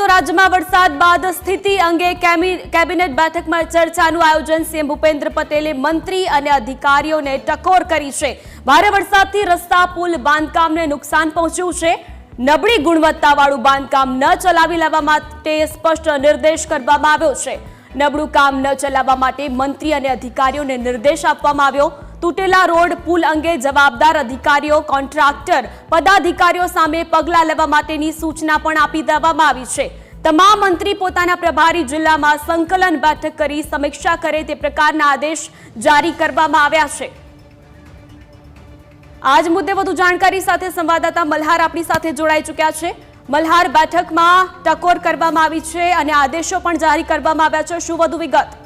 તો રાજ્યમાં વરસાદ બાદ સ્થિતિ અંગે કેબિનેટ બેઠકમાં ચર્ચાનું આયોજન સીએમ ભૂપેન્દ્ર પટેલે મંત્રી અને અધિકારીઓને ટકોર કરી છે। ભારે વરસાદથી રસ્તા પુલ બાંધકામને નુકસાન પહોંચ્યું છે। નબળી ગુણવત્તાવાળું બાંધકામ ન ચલાવી લેવા માટે સ્પષ્ટ નિર્દેશ કરવામાં આવ્યો છે। નબળું કામ ન ચલાવવા માટે મંત્રી અને અધિકારીઓને નિર્દેશ આપવામાં આવ્યો। તૂટેલા રોડ પુલ અંગે જવાબદાર અધિકારીઓ કોન્ટ્રાક્ટર પદાધિકારીઓ સામે પગલાં લેવા માટેની સૂચના પણ આપી દેવામાં આવી છે। તમામ મંત્રી પોતાના પ્રભારી જિલ્લામાં સંકલન બેઠક કરી સમીક્ષા કરે તે પ્રકારના આદેશ જારી કરવામાં આવ્યા છે। આજ મુદ્દે વધુ જાણકારી સાથે સંવાદદાતા મલ્હાર આપણી સાથે જોડાઈ ચૂક્યા છે। મલ્હાર, બેઠકમાં ટકોર કરવામાં આવી છે અને આદેશો પણ જારી કરવામાં આવ્યા છે, શું વધુ વિગત?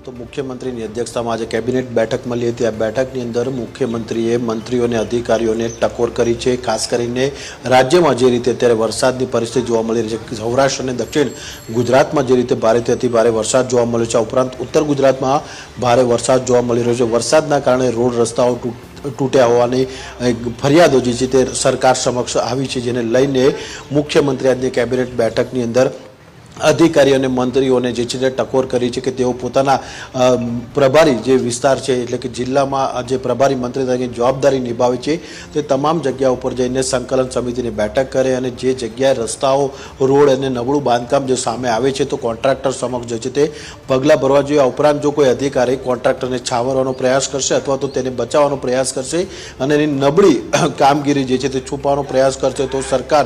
તો મુખ્યમંત્રીની અધ્યક્ષતામાં આજે કેબિનેટ બેઠક મળી હતી। આ બેઠકની અંદર મુખ્યમંત્રીએ મંત્રીઓને અધિકારીઓને ટકોર કરી છે। ખાસ કરીને રાજ્યમાં જે રીતે અત્યારે વરસાદની પરિસ્થિતિ જોવા મળી રહી છે, સૌરાષ્ટ્ર અને દક્ષિણ ગુજરાતમાં જે રીતે ભારેથી અતિ ભારે વરસાદ જોવા મળ્યો છે, ઉપરાંત ઉત્તર ગુજરાતમાં ભારે વરસાદ જોવા મળી રહ્યો છે। વરસાદના કારણે રોડ રસ્તાઓ તૂટ્યા હોવાની ફરિયાદો જે છે તે સરકાર સમક્ષ આવી છે, જેને લઈને મુખ્યમંત્રી આજની કેબિનેટ બેઠકની અંદર અધિકારી અને મંત્રીઓને જે છે તે ટકોર કરી છે કે તેઓ પોતાના પ્રભારી જે વિસ્તાર છે એટલે કે જિલ્લામાં જે પ્રભારી મંત્રી તરીકે જવાબદારી નિભાવે છે તે તમામ જગ્યા ઉપર જઈને સંકલન સમિતિની બેઠક કરે અને જે જગ્યાએ રસ્તાઓ, રોડ અને નબળું બાંધકામ જે સામે આવે છે તો કોન્ટ્રાક્ટર સમક્ષ જે છે તે પગલાં ભરવા જોઈએ। આ ઉપરાંત જો કોઈ અધિકારી કોન્ટ્રાક્ટરને છાવરવાનો પ્રયાસ કરશે અથવા તો તેને બચાવવાનો પ્રયાસ કરશે અને એની નબળી કામગીરી જે છે તે છુપાવવાનો પ્રયાસ કરશે તો સરકાર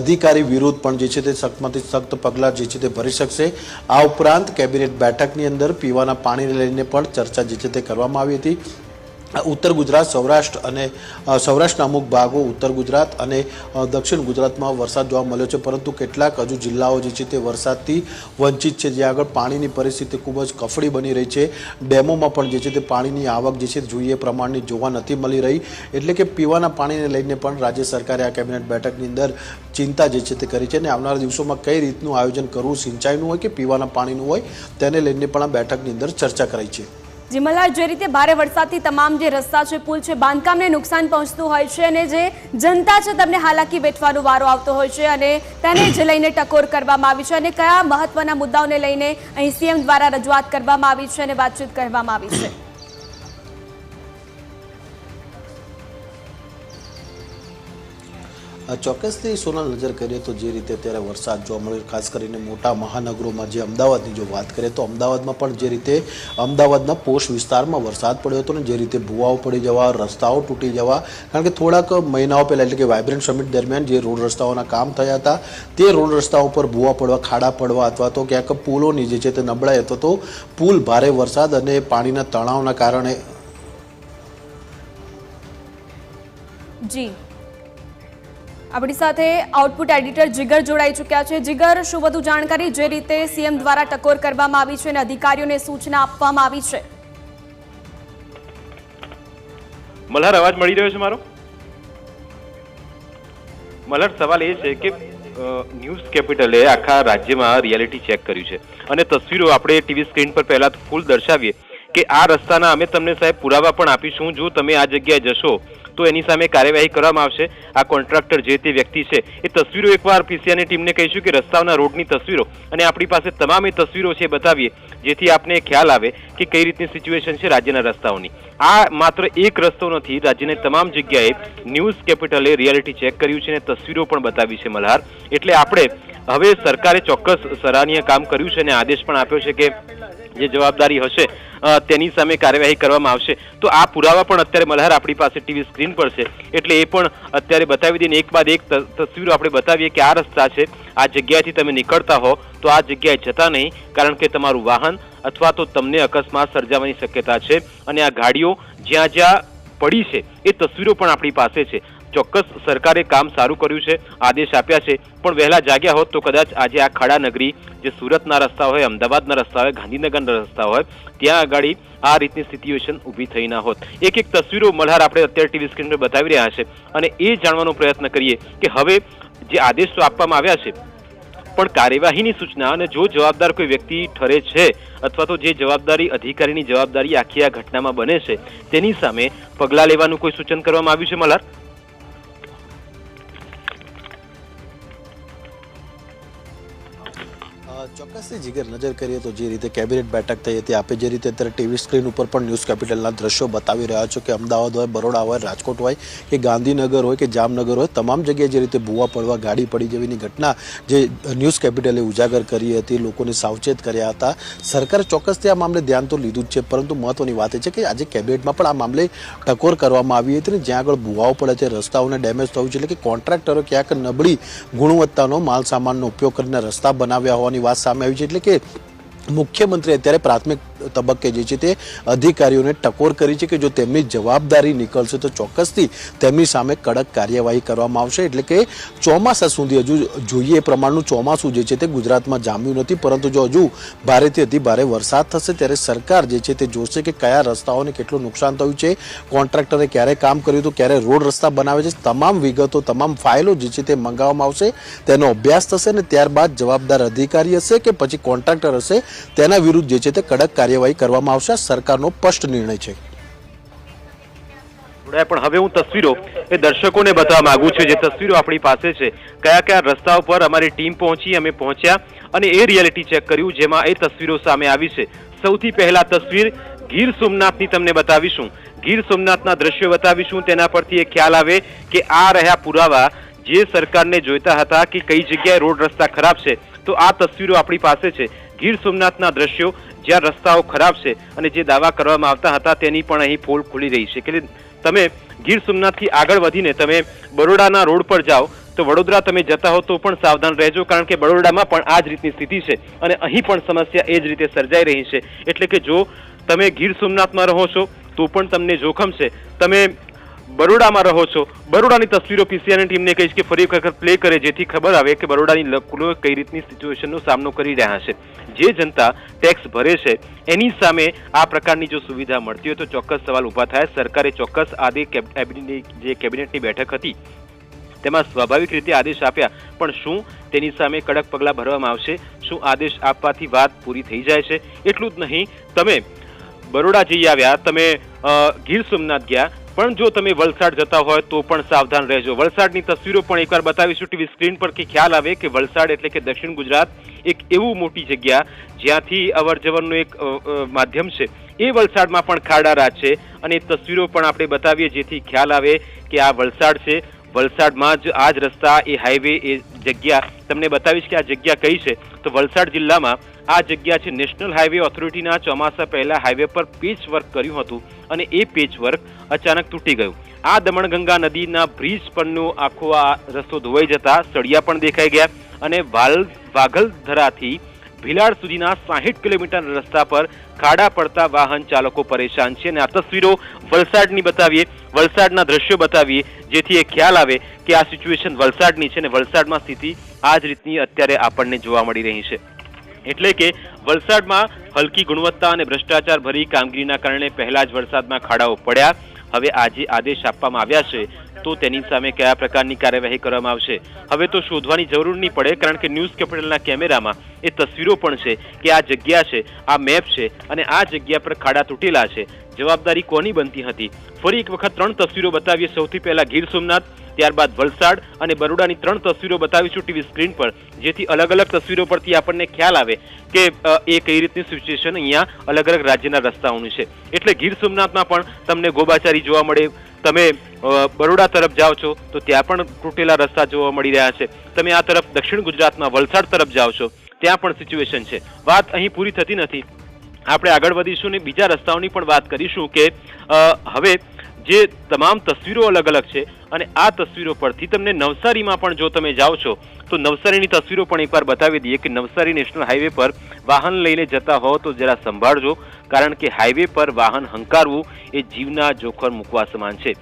અધિકારી વિરુદ્ધ પણ જે છે તે સખ્તમાંથી સખ્ત પગલાં જે તે ભરી શકશે। આ ઉપરાંત કેબિનેટ બેઠકની અંદર પીવાના પાણીને લઈને પણ ચર્ચા જે છે તે કરવામાં આવી હતી। ઉત્તર ગુજરાત, સૌરાષ્ટ્ર અને સૌરાષ્ટ્રના અમુક ભાગો, ઉત્તર ગુજરાત અને દક્ષિણ ગુજરાતમાં વરસાદ જોવા મળ્યો છે, પરંતુ કેટલાક હજુ જિલ્લાઓ જે છે તે વરસાદથી વંચિત છે, જ્યાં આગળ પાણીની પરિસ્થિતિ ખૂબ જ કફડી બની રહી છે। ડેમોમાં પણ જે છે તે પાણીની આવક જે છે જોઈએ પ્રમાણની જોવા નથી મળી રહી, એટલે કે પીવાના પાણીને લઈને પણ રાજ્ય સરકારે આ કેબિનેટ બેઠકની અંદર ચિંતા જે છે તે કરી છે અને આવનારા દિવસોમાં કઈ રીતનું આયોજન કરવું, સિંચાઈનું હોય કે પીવાના પાણીનું હોય, તેને લઈને પણ આ બેઠકની અંદર ચર્ચા કરાઈ છે। જી મલ્હાર, જે રીતે ભારે વરસાદથી તમામ જે રસ્તા છે, પુલ છે, બાંધકામને નુકસાન પહોંચતું હોય છે અને જે જનતા છે તેમને હાલાકી વેઠવાનો વારો આવતો હોય છે અને તેને જ લઈને ટકોર કરવામાં આવી છે અને કયા મહત્વના મુદ્દાઓને લઈને અહીં સીએમ દ્વારા રજૂઆત કરવામાં આવી છે અને વાતચીત કરવામાં આવી છે? ચોક્કસથી સોનલ, નજર કરીએ તો જે રીતે અત્યારે વરસાદ જોવા મળ્યો, ખાસ કરીને મોટા મહાનગરોમાં જે અમદાવાદની જો વાત કરીએ તો અમદાવાદમાં પણ જે રીતે અમદાવાદના પોશ વિસ્તારમાં વરસાદ પડ્યો હતો ને જે રીતે ભૂવાઓ પડી જવા, રસ્તાઓ તૂટી જવા, કારણ કે થોડાક મહિનાઓ પહેલાં એટલે કે વાઇબ્રન્ટ સમિટ દરમિયાન જે રોડ રસ્તાઓના કામ થયા હતા તે રોડ રસ્તાઓ પર ભૂવા પડવા, ખાડા પડવા અથવા તો ક્યાંક પુલોની જે છે તે નબળાઈ અથવા તો પુલ ભારે વરસાદ અને પાણીના તણાવના કારણે જી આપણી સાથે આઉટપુટ એડિટર જીગર જોડાઈ ચૂક્યા છે। જીગર, શું વધુ જાણકારી જે રીતે સીએમ દ્વારા ટકોર કરવામાં આવી છે અને અધિકારીઓને સૂચના આપવામાં આવી છે? મલ્હાર, અવાજ મળી રહ્યો છે મારો? મલ્હાર, સવાલ એ છે કે ન્યૂઝ કેપિટલે આખા રાજ્યમાં રિયાલિટી ચેક કર્યું છે અને તસવીરો આપણે ટીવી સ્ક્રીન પર પહેલા ફૂલ દર્શાવીએ કે આ રસ્તાના અમે તમને સાહેબ પુરાવા પણ આપીશું, જો તમે આ જગ્યાએ જશો તો એની સામે કાર્યવાહી કરવામાં આવશે। આ કોન્ટ્રાક્ટર જે તે વ્યક્તિ છે એ તસવીરો એકવાર પીસીઆરની ટીમને કહીશું કે રસ્તાઓના રોડની તસવીરો અને આપણી પાસે તમામ એ તસવીરો છે બતાવીએ, જેથી આપને ખ્યાલ આવે કે કઈ રીતની સિચ્યુએશન છે રાજ્યના રસ્તાઓની। આ માત્ર એક રસ્તો નથી, રાજ્યની તમામ જગ્યાએ ન્યૂઝ કેપિટલે રિયાલિટી ચેક કર્યું છે અને તસવીરો પણ બતાવી છે મલ્હાર। એટલે આપણે હવે સરકારે ચોક્કસ સરાહનીય કામ કર્યું છે અને આદેશ પણ આપ્યો છે કે જે જવાબદારી હશે તેની સામે કાર્યવાહી કરવામાં આવશે। તો આ પુરાવા પણ અત્યારે મલ્હાર આપણી પાસે ટીવી સ્ક્રીન પર છે, એટલે એ પણ અત્યારે બતાવી દઈને એક બાદ એક તસવીરો આપણે બતાવીએ કે આ રસ્તા છે, આ જગ્યાએથી તમે નીકળતા હો તો આ જગ્યાએ જતા નહીં, કારણ કે તમારું વાહન અથવા તો તમને અકસ્માત સર્જાવાની શક્યતા છે અને આ ગાડીઓ જ્યાં જ્યાં પડી છે એ તસવીરો પણ આપણી પાસે છે। ચોક્કસ સરકારે કામ સારું કર્યું છે, આદેશ આપ્યા છે, પણ વહેલા જાગ્યા હોત તો કદાચ આજે આ ખાડા નગરી જે સુરતના રસ્તા હોય, અમદાવાદના રસ્તા હોય, ગાંધીનગરના રસ્તા હોય, ત્યાં આગળ આ રીતની સિચ્યુએશન ઊભી થઈ ના હોત। એક એક તસવીરો મલ્હાર આપણે અત્યારે ટીવી સ્ક્રીન પર બતાવી રહ્યા છે અને એ જાણવાનો પ્રયત્ન કરીએ કે હવે જે આદેશો આપવામાં આવ્યા છે પણ કાર્યવાહીની સૂચના અને જો જવાબદાર કોઈ વ્યક્તિ ઠરે છે અથવા તો જે જવાબદારી અધિકારીની જવાબદારી આખી આ ઘટનામાં બને છે તેની સામે પગલાં લેવાનું કોઈ સૂચન કરવામાં આવ્યું છે મલ્હાર? ચોક્કસથી જીગર, નજર કરીએ તો જે રીતે કેબિનેટ બેઠક થઈ હતી, આપે જે રીતે અત્યારે ટીવી સ્ક્રીન ઉપર પણ ન્યૂઝ કેપિટલના દ્રશ્યો બતાવી રહ્યા છો કે અમદાવાદ હોય, બરોડા હોય, રાજકોટ હોય કે ગાંધીનગર હોય કે જામનગર હોય, તમામ જગ્યાએ જે રીતે ભૂવા પડવા, ગાડી પડી જેવીની ઘટના જે ન્યૂઝ કેપિટલે ઉજાગર કરી હતી, લોકોને સાવચેત કર્યા હતા. સરકારે ચોક્કસથી આ મામલે ધ્યાન તો લીધું જ છે, પરંતુ મહત્વની વાત એ છે કે આજે કેબિનેટમાં પણ આ મામલે ટકોર કરવામાં આવી હતી ને જ્યાં આગળ ભૂવાઓ પડે છે, રસ્તાઓને ડેમેજ થયું છે, એટલે કે કોન્ટ્રાક્ટરો ક્યાંક નબળી ગુણવત્તાનો માલ સામાનનો ઉપયોગ કરીને રસ્તા બનાવ્યા હોવાની વાત સામે આવી છે. એટલે કે મુખ્યમંત્રી અત્યારે પ્રાથમિક તબક્કે જે છે તે અધિકારીઓને ટકોર કરી છે કે જો તેમની જવાબદારી નીકળશે તો ચોક્કસથી તેમની સામે કડક કાર્યવાહી કરવામાં આવશે. એટલે કે ચોમાસા સુધી હજુ જોઈએ એ પ્રમાણનું ચોમાસું જે છે તે ગુજરાતમાં જામ્યું નથી, પરંતુ જો હજુ ભારેથી અતિ ભારે વરસાદ થશે ત્યારે સરકાર જે છે તે જોશે કે કયા રસ્તાઓને કેટલું નુકસાન થયું છે, કોન્ટ્રાક્ટરે ક્યારે કામ કર્યું હતું, ક્યારે રોડ રસ્તા બનાવે છે, તમામ વિગતો, તમામ ફાઇલો જે છે તે મંગાવવામાં આવશે, તેનો અભ્યાસ થશે અને ત્યારબાદ જવાબદાર અધિકારી હશે કે પછી કોન્ટ્રાક્ટર હશે તેના વિરુદ્ધ જે છે તે કડક કાર્યવાહી કરવામાં આવશે. સરકારનો સ્પષ્ટ નિર્ણય છે. પણ હવે હું તસવીરો એ દર્શકોને બતાવવા માંગુ છું, જે તસવીરો આપણી પાસે છે, કયા કયા રસ્તાઓ પર અમારી ટીમ પહોંચી, અમે પહોંચ્યા અને એ રિયાલિટી ચેક કર્યું જેમાં એ તસવીરો સામે આવી છે. સૌથી પહેલા તસવીર ગીર સોમનાથની તમને બતાવીશું, ગીર સોમનાથના દ્રશ્યો બતાવીશું, તેના પરથી એ ખ્યાલ આવે કે આ રહ્યા પુરાવા જે સરકારને જોઈતા હતા કે કઈ જગ્યાએ રોડ રસ્તા ખરાબ છે. તો આ તસવીરો આપણી પાસે છે ગીર સોમનાથના દ્રશ્યો, જ્યાં રસ્તાઓ ખરાબ છે અને જે દાવા કરવામાં આવતા હતા તેની પણ અહીં પોલ ખુલી રહી છે. કે તમે ગીર સોમનાથથી આગળ વધીને તમે બરોડાના રોડ પર જાઓ તો વડોદરા તમે જતા હો તો પણ સાવધાન રહેજો, કારણ કે બરોડામાં પણ આ જ રીતની સ્થિતિ છે અને અહીં પણ સમસ્યા એ જ રીતે સર્જાઈ રહી છે. એટલે કે જો તમે ગીર સોમનાથમાં રહો છો તો પણ તમને જોખમ છે, તમે બરોડામાં રહો છો, બરોડાની તસવીરો પીસીઆરની ટીમને કહીશ કે ફરી વખત પ્લે કરે જેથી ખબર આવે કે બરોડાની લોકો કઈ રીતની સિચ્યુએશનનો સામનો કરી રહ્યા છે. જે જનતા ટેક્સ ભરે છે એની સામે આ પ્રકારની જો સુવિધા મળતી હોય તો ચોક્કસ સવાલ ઊભા થાય. સરકારે ચોક્કસ જે કેબિનેટની બેઠક હતી તેમાં સ્વાભાવિક રીતે આદેશ આપ્યા, પણ શું તેની સામે કડક પગલાં ભરવામાં આવશે? શું આદેશ આપવાથી વાત પૂરી થઈ જાય છે? એટલું જ નહીં, તમે બરોડા જઈ આવ્યા, તમે ગીર સોમનાથ ગયા, પણ જો તમે વલસાડ જતા હોય તો પણ સાવધાન રહેજો. વલસાડની તસવીરો પણ એકવાર બતાવીશું ટીવી સ્ક્રીન પર કે ખ્યાલ આવે કે વલસાડ એટલે કે દક્ષિણ ગુજરાત એક એવું મોટી જગ્યા જ્યાંથી અવર જવરનું એક માધ્યમ છે, એ વલસાડમાં પણ ખાડા રાજ છે અને તસવીરો પણ આપણે બતાવીએ જેથી ખ્યાલ આવે કે આ વલસાડ છે. વલસાડમાં જ આ જ રસ્તા, એ હાઈવે, એ જગ્યા તમને બતાવીશ કે આ જગ્યા કઈ છે. તો વલસાડ જિલ્લામાં આ જગ્યા છે. નેશનલ હાઈવે ઓથોરિટીના ચોમાસા પહેલા હાઈવે પર પેચ વર્ક કર્યું હતું અને એ પેચ વર્ક અચાનક તૂટી ગયું. આ દમણગંગા નદીના બ્રિજ પરનો આખો આ રસ્તો ધોવાઈ જતા સળિયા પણ દેખાઈ ગયા અને વાઘલધરાથી ભીલાડ સુધીના 60 કિલોમીટર રસ્તા પર ખાડા પડતા વાહન ચાલકો પરેશાન છે. અને આ તસવીરો વલસાડની બતાવીએ, વલસાડના દ્રશ્યો બતાવીએ જેથી એ ખ્યાલ આવે કે આ સિચ્યુએશન વલસાડની છે અને વલસાડમાં સ્થિતિ આ જ રીતની અત્યારે આપણને જોવા મળી રહી છે. એટલે કે વલસાડમાં હલકી ગુણવત્તા અને ભ્રષ્ટાચાર ભરી કામગીરીના કારણે પહેલા જ વરસાદમાં ખાડાઓ પડ્યા. હવે આજે આદેશ આપવામાં આવ્યા છે તો તેની સામે કયા પ્રકારની કાર્યવાહી કરવામાં આવશે હવે તો શોધવાની જરૂર નહીં પડે, કારણ કે ન્યૂઝ કેપિટલના કેમેરામાં એ તસવીરો પણ છે કે આ જગ્યા છે, આ મેપ છે અને આ જગ્યા પર ખાડા તૂટેલા છે. જવાબદારી કોની બનતી હતી? ફરી એક વખત 3 તસવીરો બતાવીએ. સૌથી પહેલા ગીર સોમનાથ, ત્યારબાદ વલસાડ અને બરોડાની 3 તસવીરો બતાવીશું ટીવી સ્ક્રીન પર, જેથી અલગ અલગ તસવીરો પરથી આપણને ખ્યાલ આવે કે એ કઈ રીતની સિચ્યુએશન અહીંયા અલગ અલગ રાજ્યના રસ્તાઓની છે. એટલે ગીર સોમનાથમાં પણ તમને ગોબાચારી જોવા મળે, તમે બરોડા તરફ જાઓ છો તો ત્યાં પણ તૂટેલા રસ્તા જોવા મળી રહ્યા છે, તમે આ તરફ દક્ષિણ ગુજરાતમાં વલસાડ તરફ જાઓ છો ત્યાં પણ સિચ્યુએશન છે. વાત અહીં પૂરી થતી નથી, આપણે આગળ વધીશું ને બીજા રસ્તાઓની પણ વાત કરીશું કે હવે જે તમામ તસવીરો અલગ અલગ છે અને આ તસવીરો પરથી તમને નવસારીમાં પણ જો તમે જાઓ છો તો નવસારીની તસવીરો પણ એકવાર બતાવી દઈએ કે નવસારી નેશનલ હાઈવે પર વાહન લઈને જતા હો તો જરા સંભાળજો, કારણ કે હાઈવે પર વાહન હંકારવું એ જીવના જોખમ મૂકવા સમાન છે.